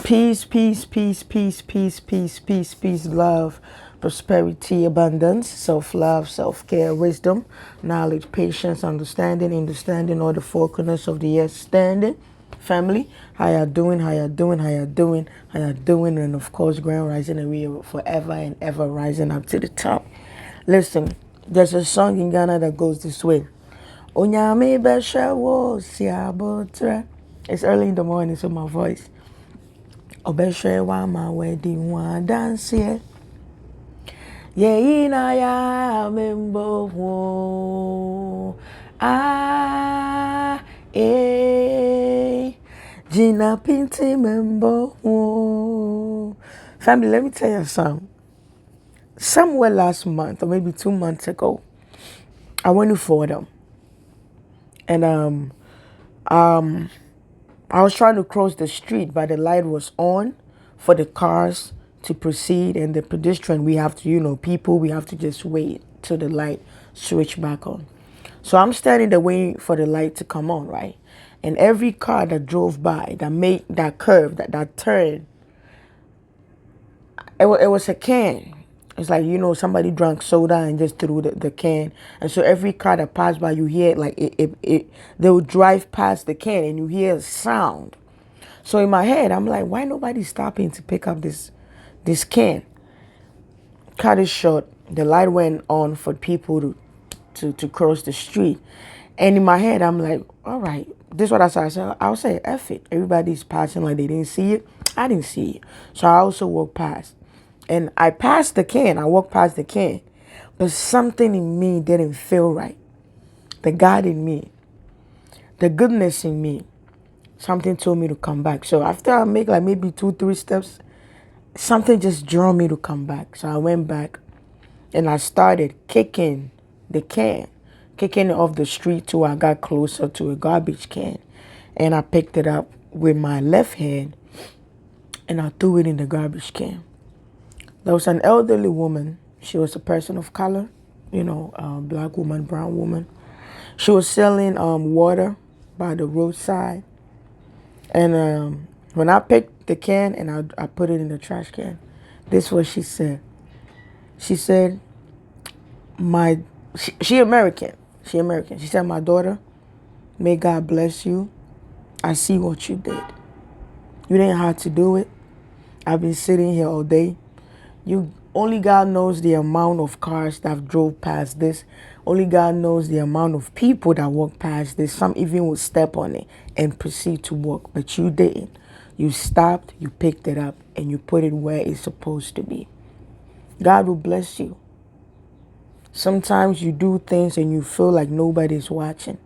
Peace, peace, peace, peace, peace, peace, peace, peace, love, prosperity, abundance, self-love, self-care, wisdom, knowledge, patience, understanding, all the four corners of the earth standing. Family, how you doing, how you doing, how you doing, how you doing, and of course, grand rising and we are forever and ever rising up to the top. Listen, there's a song in Ghana that goes this way. Onyame beshe wo siabotre. It's early in the morning, so my voice. Obeshe wa ma wedding wa dance here. Ye ina ya membo wo. Gina Pinti membo wo. Family, let me tell you something. Somewhere last month or maybe 2 months ago, I went to Fordham. And I was trying to cross the street, but the light was on for the cars to proceed, and the pedestrian, we have to, people, we have to just wait till the light switch back on. So I'm standing there waiting for the light to come on, right? And every car that drove by, that made that curve, that turn, it was a can. It's like, somebody drank soda and just threw the can. And so every car that passed by, you hear like they would drive past the can and you hear a sound. So in my head, I'm like, why nobody stopping to pick up this can? Cut it short. The light went on for people to cross the street. And in my head, I'm like, all right, this is what I said. I'll say, F it. Everybody's passing like they didn't see it. I didn't see it. So I also walked past. And I passed the can. I walked past the can. But something in me didn't feel right. The God in me, the goodness in me, something told me to come back. So after I make like maybe 2-3 steps, something just drew me to come back. So I went back and I started kicking the can, kicking it off the street till I got closer to a garbage can. And I picked it up with my left hand and I threw it in the garbage can. There was an elderly woman. She was a person of color, black woman, brown woman. She was selling water by the roadside. And when I picked the can and I put it in the trash can, this is what she said. She said, she American. She American. She said, my daughter, may God bless you. I see what you did. You didn't have to do it. I've been sitting here all day. Only God knows the amount of cars that drove past this. Only God knows the amount of people that walk past this. Some even would step on it and proceed to walk, but you didn't. You stopped, you picked it up, and you put it where it's supposed to be. God will bless you. Sometimes you do things and you feel like nobody's watching,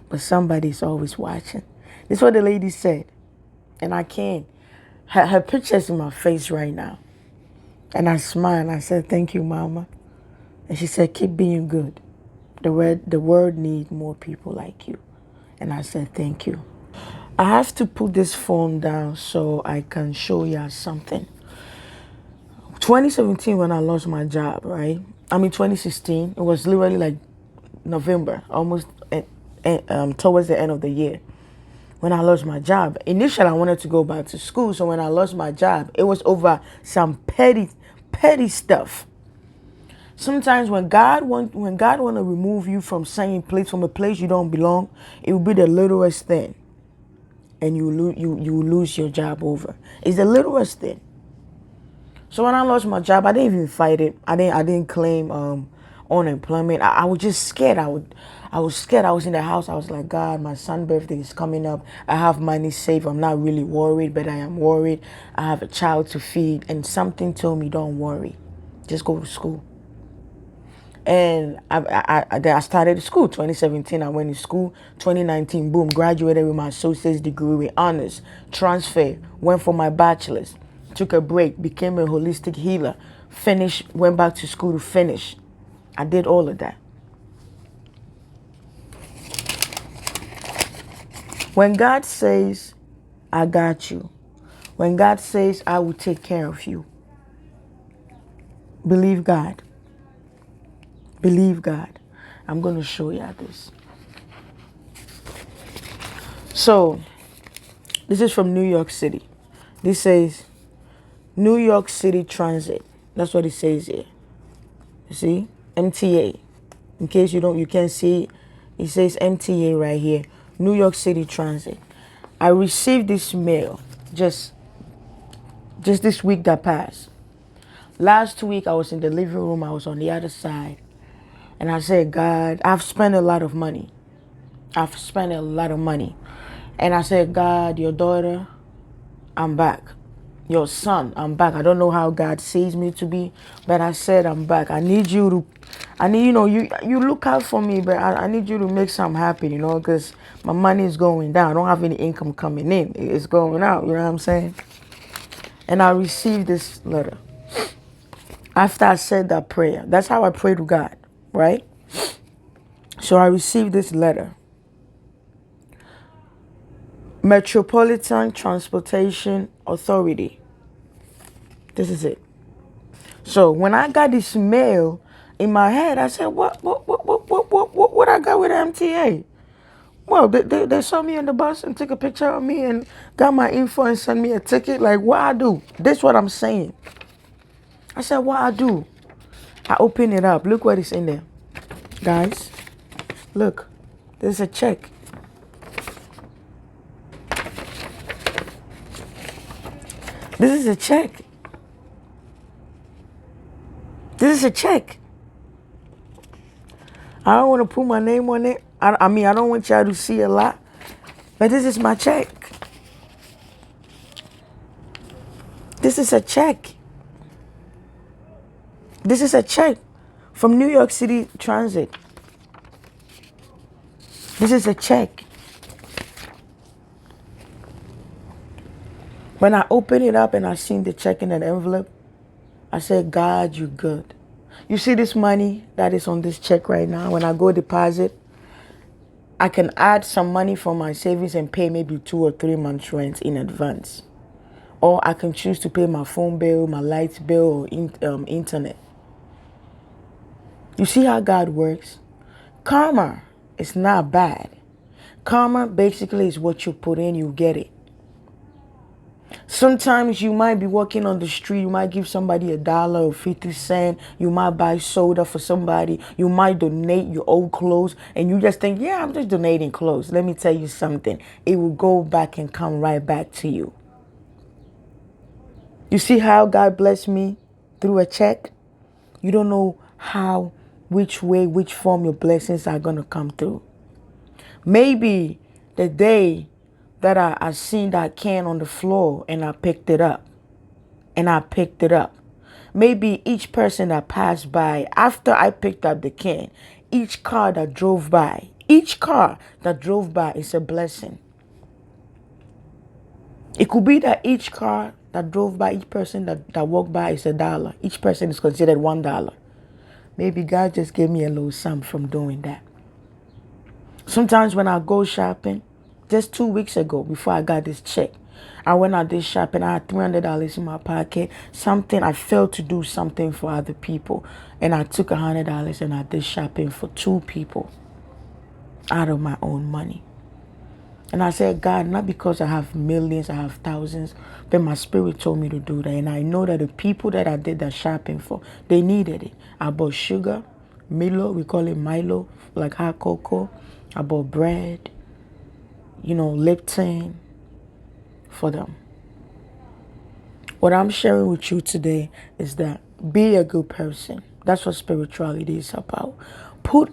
but somebody's always watching. This is what the lady said, and I can't. Her picture's in my face right now. And I smiled. I said, thank you, Mama. And she said, keep being good. The world needs more people like you. And I said, thank you. I have to put this phone down so I can show you something. 2017, when I lost my job, right? 2016, it was literally like November, almost towards the end of the year. When I lost my job, initially I wanted to go back to school. So when I lost my job, it was over some petty stuff. Sometimes when God want to remove you from a place you don't belong, it will be the littlest thing, and you lose your job over. It's the littlest thing. So when I lost my job, I didn't even fight it. I didn't claim unemployment. I was just scared. I was scared. I was in the house. I was like, God, my son's birthday is coming up. I have money saved. I'm not really worried, but I am worried. I have a child to feed. And something told me, don't worry. Just go to school. And I started school. 2017, I went to school. 2019, boom, graduated with my associate's degree with honors. Transfer, went for my bachelor's. Took a break, became a holistic healer. Finished, went back to school to finish. I did all of that. When God says, I got you. When God says, I will take care of you. Believe God. Believe God. I'm going to show you this. So, this is from New York City. This says New York City Transit. That's what it says here. You see? MTA. In case you can't see, it says MTA right here. New York City Transit. I received this mail just this week that passed. Last week I was in the living room, I was on the other side, and I said, God, I've spent a lot of money. I've spent a lot of money. And I said, God, your daughter, I'm back. Your son, I'm back. I don't know how God sees me to be, but I said I'm back. I need you to, you look out for me, but I need you to make something happen, because my money is going down. I don't have any income coming in. It's going out, you know what I'm saying? And I received this letter. After I said that prayer, that's how I pray to God, right? So I received this letter. Metropolitan Transportation Authority. This is it. So when I got this mail in my head, I said, what I got with MTA? Well, they saw me on the bus and took a picture of me and got my info and sent me a ticket. Like, what I do? This is what I'm saying. I said, what I do? I open it up. Look what is in there. Guys, look. There's a check. This is a check. This is a check. I don't want to put my name on it. I mean, I don't want y'all to see a lot. But this is my check. This is a check. This is a check from New York City Transit. This is a check. When I opened it up and I seen the check in an envelope, I said, God, you good. You see this money that is on this check right now? When I go deposit, I can add some money from my savings and pay maybe 2 or 3 months rent in advance. Or I can choose to pay my phone bill, my light bill, or internet. You see how God works? Karma is not bad. Karma basically is what you put in, you get it. Sometimes you might be walking on the street, you might give somebody $1 or 50 cents, you might buy soda for somebody, you might donate your old clothes, and you just think, yeah, I'm just donating clothes. Let me tell you something. It will go back and come right back to you. You see how God blessed me through a check? You don't know how, which way, which form your blessings are going to come through. Maybe the day that I seen that can on the floor and I picked it up. Maybe each person that passed by after I picked up the can, each car that drove by is a blessing. It could be that each car that drove by, each person that walked by is $1. Each person is considered $1. Maybe God just gave me a little sum from doing that. Sometimes when I go shopping, just 2 weeks ago, before I got this check, I went out this shopping. I had $300 in my pocket. I failed to do something for other people. And I took $100 and I did shopping for 2 people out of my own money. And I said, God, not because I have millions, I have thousands, but my spirit told me to do that. And I know that the people that I did that shopping for, they needed it. I bought sugar, Milo, we call it Milo, like hot cocoa. I bought bread, Lipton for them. What I'm sharing with you today is that be a good person. That's what spirituality is about. Put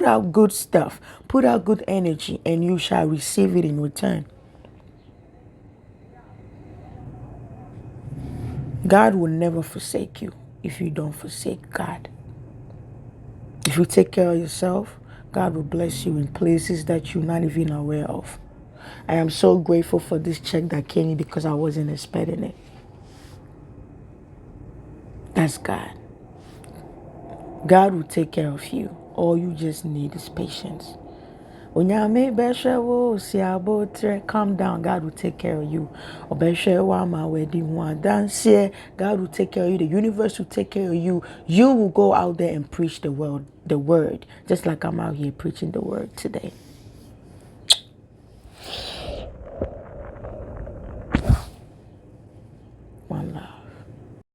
out good stuff. Put out good energy and you shall receive it in return. God will never forsake you if you don't forsake God. If you take care of yourself, God will bless you in places that you're not even aware of. I am so grateful for this check that came in because I wasn't expecting it. That's God. God will take care of you. All you just need is patience. Calm down. God will take care of you. God will take care of you. The universe will take care of you. You will go out there and preach the word, just like I'm out here preaching the word today. love.